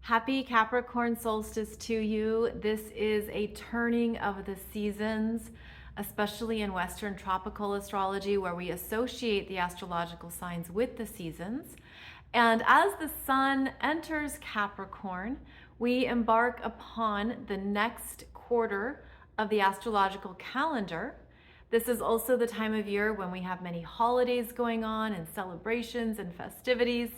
Happy Capricorn Solstice to you. This is a turning of the seasons, especially in Western tropical astrology, where we associate the astrological signs with the seasons. And as the sun enters Capricorn, we embark upon the next quarter of the astrological calendar. This is also the time of year when we have many holidays going on and celebrations and festivities.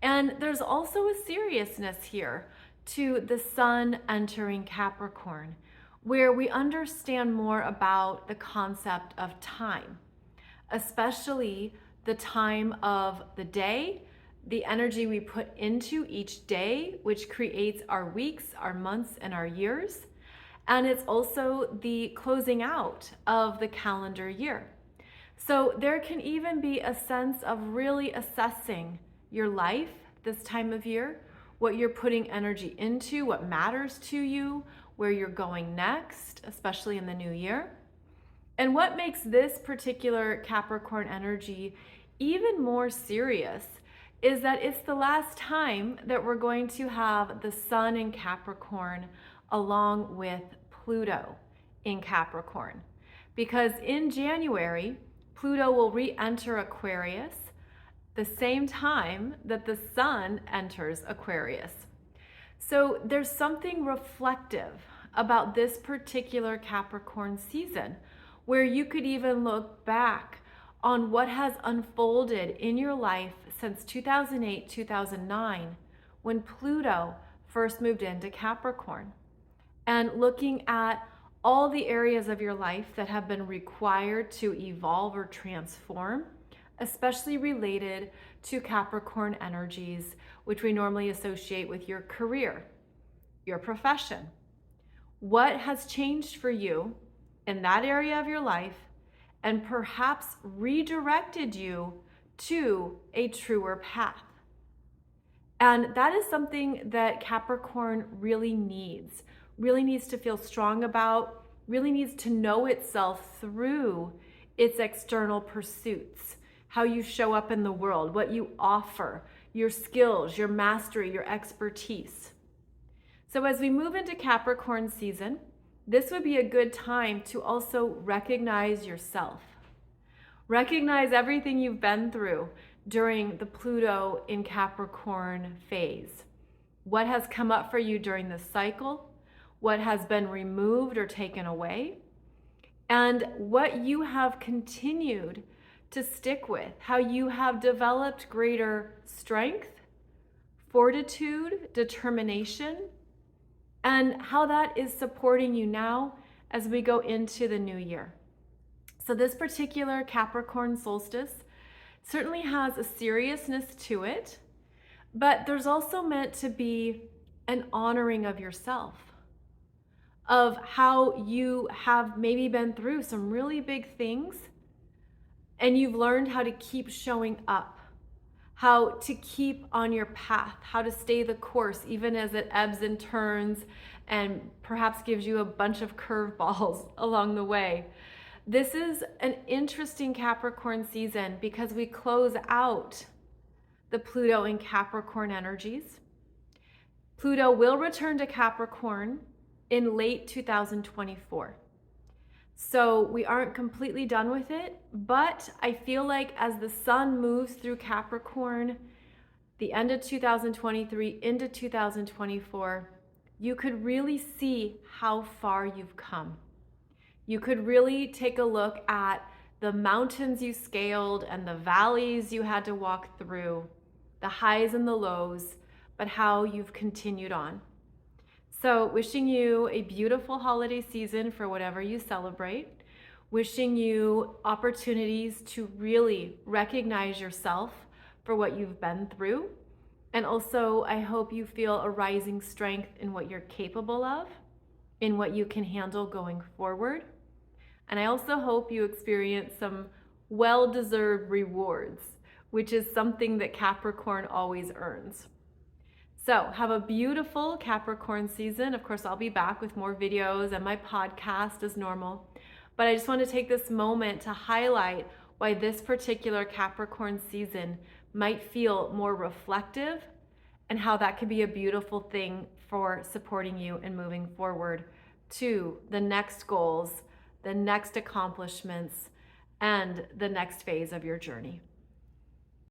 And there's also a seriousness here to the sun entering Capricorn, where we understand more about the concept of time, especially the time of the day, the energy we put into each day, which creates our weeks, our months, and our years. And it's also the closing out of the calendar year. So there can even be a sense of really assessing your life this time of year, what you're putting energy into, what matters to you, where you're going next, especially in the new year. And what makes this particular Capricorn energy even more serious is that it's the last time that we're going to have the sun in Capricorn along with Pluto in Capricorn. Because in January, Pluto will re-enter Aquarius the same time that the sun enters Aquarius. So there's something reflective about this particular Capricorn season, where you could even look back on what has unfolded in your life since 2008, 2009, when Pluto first moved into Capricorn, and looking at all the areas of your life that have been required to evolve or transform, especially related to Capricorn energies, which we normally associate with your career, your profession. What has changed for you in that area of your life and perhaps redirected you to a truer path? And that is something that Capricorn really needs to feel strong about, really needs to know itself through its external pursuits, how you show up in the world, what you offer, your skills, your mastery, your expertise. So as we move into Capricorn season, this would be a good time to also recognize yourself. Recognize everything you've been through during the Pluto in Capricorn phase. What has come up for you during this cycle? What has been removed or taken away? And what you have continued to stick with, how you have developed greater strength, fortitude, determination, and how that is supporting you now as we go into the new year. So this particular Capricorn solstice certainly has a seriousness to it, but there's also meant to be an honoring of yourself, of how you have maybe been through some really big things and you've learned how to keep showing up, how to keep on your path, how to stay the course, even as it ebbs and turns and perhaps gives you a bunch of curveballs along the way. This is an interesting Capricorn season because we close out the Pluto and Capricorn energies. Pluto will return to Capricorn in late 2024. So we aren't completely done with it, but I feel like as the sun moves through Capricorn, the end of 2023 into 2024, you could really see how far you've come. You could really take a look at the mountains you scaled and the valleys you had to walk through, the highs and the lows, but how you've continued on. So wishing you a beautiful holiday season for whatever you celebrate, wishing you opportunities to really recognize yourself for what you've been through. And also, I hope you feel a rising strength in what you're capable of, in what you can handle going forward. And I also hope you experience some well-deserved rewards, which is something that Capricorn always earns. So have a beautiful Capricorn season. Of course, I'll be back with more videos and my podcast as normal. But I just want to take this moment to highlight why this particular Capricorn season might feel more reflective and how that could be a beautiful thing for supporting you and moving forward to the next goals, the next accomplishments, and the next phase of your journey.